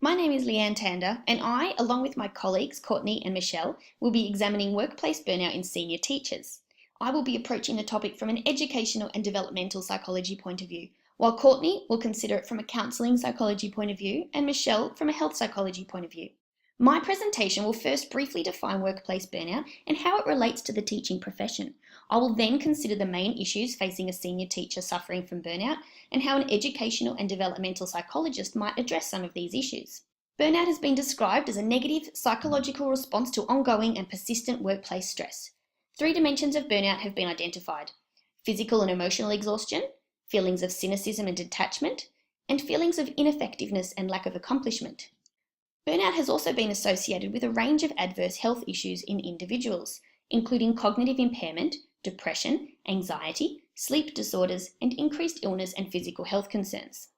My name is Leanne Tander, and I, along with my colleagues Courtney and Michelle, will be examining workplace burnout in senior teachers. I will be approaching the topic from an educational and developmental psychology point of view, while Courtney will consider it from a counselling psychology point of view and Michelle from a health psychology point of view. My presentation will first briefly define workplace burnout and how it relates to the teaching profession. I will then consider the main issues facing a senior teacher suffering from burnout and how an educational and developmental psychologist might address some of these issues. Burnout has been described as a negative psychological response to ongoing and persistent workplace stress. 3 dimensions of burnout have been identified: physical and emotional exhaustion, feelings of cynicism and detachment, and feelings of ineffectiveness and lack of accomplishment. Burnout has also been associated with a range of adverse health issues in individuals, including cognitive impairment, depression, anxiety, sleep disorders, and increased illness and physical health concerns.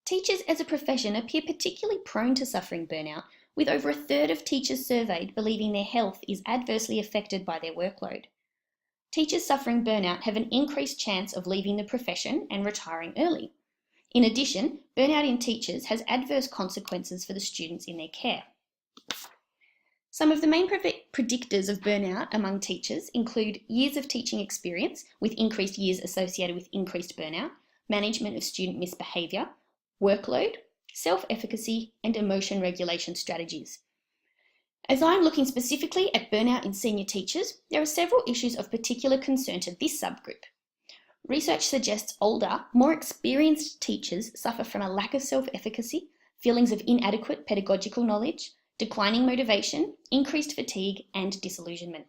Teachers as a profession appear particularly prone to suffering burnout, with over a third of teachers surveyed believing their health is adversely affected by their workload. Teachers suffering burnout have an increased chance of leaving the profession and retiring early. In addition, burnout in teachers has adverse consequences for the students in their care. Some of the main predictors of burnout among teachers include years of teaching experience, with increased years associated with increased burnout, management of student misbehaviour, workload, self-efficacy, and emotion regulation strategies. As I'm looking specifically at burnout in senior teachers, there are several issues of particular concern to this subgroup. Research suggests older, more experienced teachers suffer from a lack of self-efficacy, feelings of inadequate pedagogical knowledge, declining motivation, increased fatigue, and disillusionment.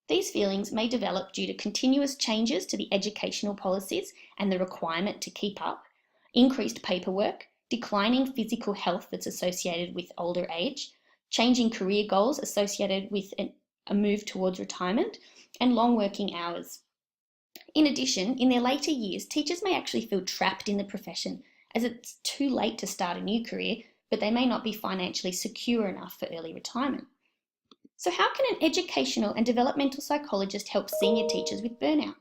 These feelings may develop due to continuous changes to the educational policies and the requirement to keep up, increased paperwork, declining physical health that's associated with older age, changing career goals associated with a move towards retirement, and long working hours. In addition, in their later years, teachers may actually feel trapped in the profession as it's too late to start a new career, but they may not be financially secure enough for early retirement. So how can an educational and developmental psychologist help senior teachers with burnout?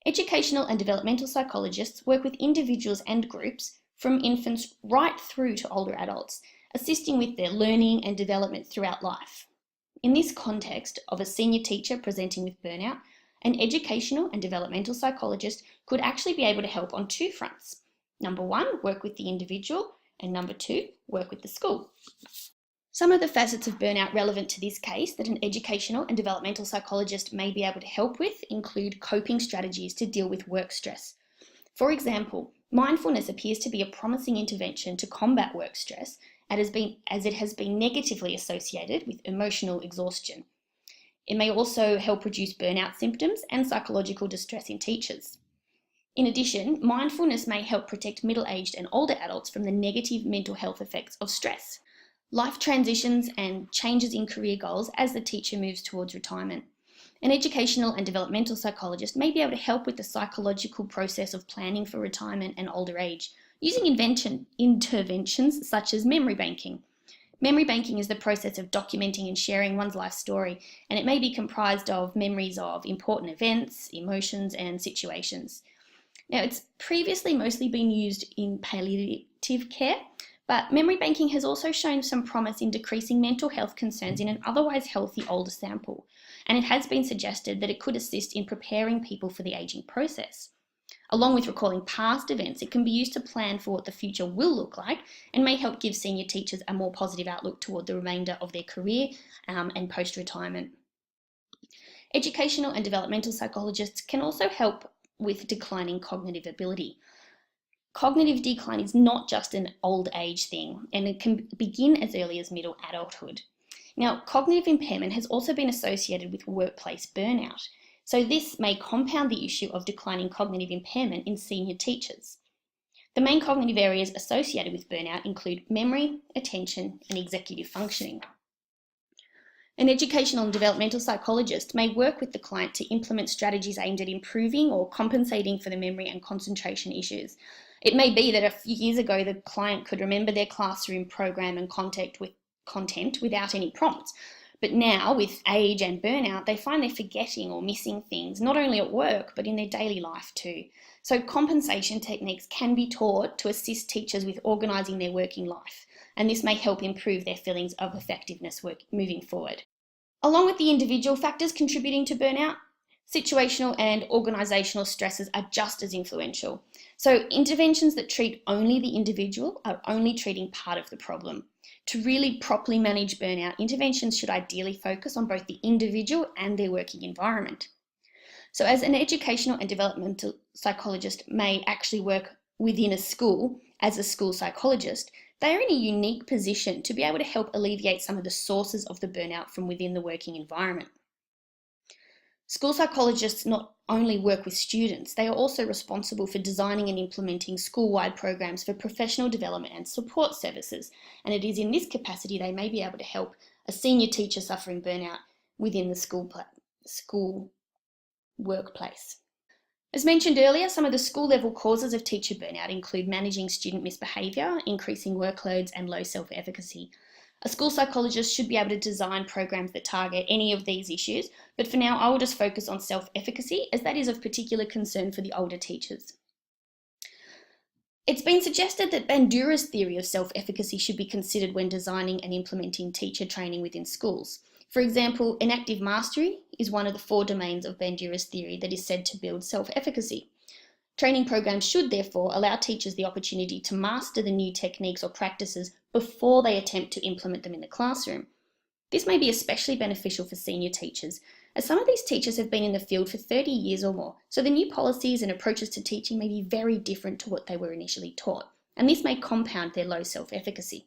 Educational and developmental psychologists work with individuals and groups from infants right through to older adults, assisting with their learning and development throughout life. In this context of a senior teacher presenting with burnout, an educational and developmental psychologist could actually be able to help on 2 fronts. Number 1, work with the individual, and number 2, work with the school. Some of the facets of burnout relevant to this case that an educational and developmental psychologist may be able to help with include coping strategies to deal with work stress. For example, mindfulness appears to be a promising intervention to combat work stress, as it has been negatively associated with emotional exhaustion. It may also help reduce burnout symptoms and psychological distress in teachers. In addition, mindfulness may help protect middle-aged and older adults from the negative mental health effects of stress, life transitions, and changes in career goals as the teacher moves towards retirement. An educational and developmental psychologist may be able to help with the psychological process of planning for retirement and older age, using interventions such as memory banking. Memory banking is the process of documenting and sharing one's life story, and it may be comprised of memories of important events, emotions, and situations. Now, it's previously mostly been used in palliative care, but memory banking has also shown some promise in decreasing mental health concerns in an otherwise healthy older sample, and it has been suggested that it could assist in preparing people for the aging process. Along with recalling past events, it can be used to plan for what the future will look like and may help give senior teachers a more positive outlook toward the remainder of their career and post-retirement. Educational and developmental psychologists can also help with declining cognitive ability. Cognitive decline is not just an old age thing, and it can begin as early as middle adulthood. Now, cognitive impairment has also been associated with workplace burnout, so this may compound the issue of declining cognitive impairment in senior teachers. The main cognitive areas associated with burnout include memory, attention, and executive functioning. An educational and developmental psychologist may work with the client to implement strategies aimed at improving or compensating for the memory and concentration issues. It may be that a few years ago the client could remember their classroom program and content without any prompts, but now with age and burnout they find they're forgetting or missing things, not only at work but in their daily life too. So compensation techniques can be taught to assist teachers with organising their working life, and this may help improve their feelings of effectiveness moving forward. Along with the individual factors contributing to burnout, situational and organisational stresses are just as influential. So interventions that treat only the individual are only treating part of the problem. To really properly manage burnout, interventions should ideally focus on both the individual and their working environment. So as an educational and developmental psychologist may actually work within a school as a school psychologist, they are in a unique position to be able to help alleviate some of the sources of the burnout from within the working environment. School psychologists not only work with students, they are also responsible for designing and implementing school-wide programs for professional development and support services, and it is in this capacity they may be able to help a senior teacher suffering burnout within the school workplace. As mentioned earlier, some of the school-level causes of teacher burnout include managing student misbehaviour, increasing workloads, and low self-efficacy. A school psychologist should be able to design programs that target any of these issues, but for now I will just focus on self-efficacy as that is of particular concern for the older teachers. It's been suggested that Bandura's theory of self-efficacy should be considered when designing and implementing teacher training within schools. For example, enactive mastery is one of the 4 domains of Bandura's theory that is said to build self-efficacy. Training programs should therefore allow teachers the opportunity to master the new techniques or practices before they attempt to implement them in the classroom. This may be especially beneficial for senior teachers, as some of these teachers have been in the field for 30 years or more, so the new policies and approaches to teaching may be very different to what they were initially taught, and this may compound their low self-efficacy.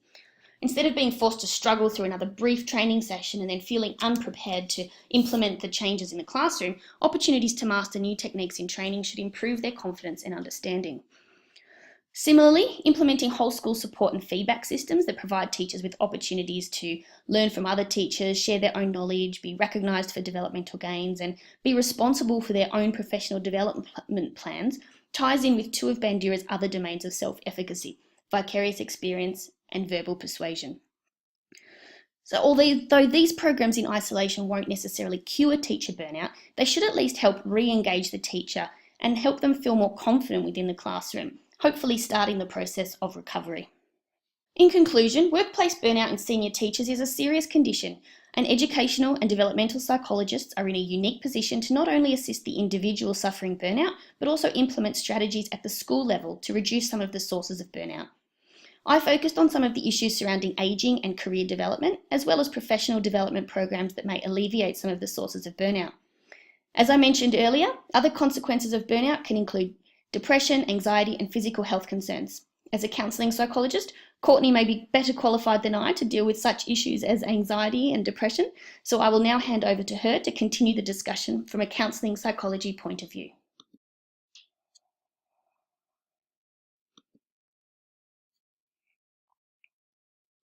Instead of being forced to struggle through another brief training session and then feeling unprepared to implement the changes in the classroom, opportunities to master new techniques in training should improve their confidence and understanding. Similarly, implementing whole school support and feedback systems that provide teachers with opportunities to learn from other teachers, share their own knowledge, be recognised for developmental gains, and be responsible for their own professional development plans ties in with 2 of Bandura's other domains of self-efficacy: vicarious experience and verbal persuasion. So although these programs in isolation won't necessarily cure teacher burnout, they should at least help re-engage the teacher and help them feel more confident within the classroom, hopefully starting the process of recovery. In conclusion, workplace burnout in senior teachers is a serious condition, and educational and developmental psychologists are in a unique position to not only assist the individual suffering burnout, but also implement strategies at the school level to reduce some of the sources of burnout. I focused on some of the issues surrounding ageing and career development, as well as professional development programs that may alleviate some of the sources of burnout. As I mentioned earlier, other consequences of burnout can include depression, anxiety, and physical health concerns. As a counselling psychologist, Courtney may be better qualified than I to deal with such issues as anxiety and depression, so I will now hand over to her to continue the discussion from a counselling psychology point of view.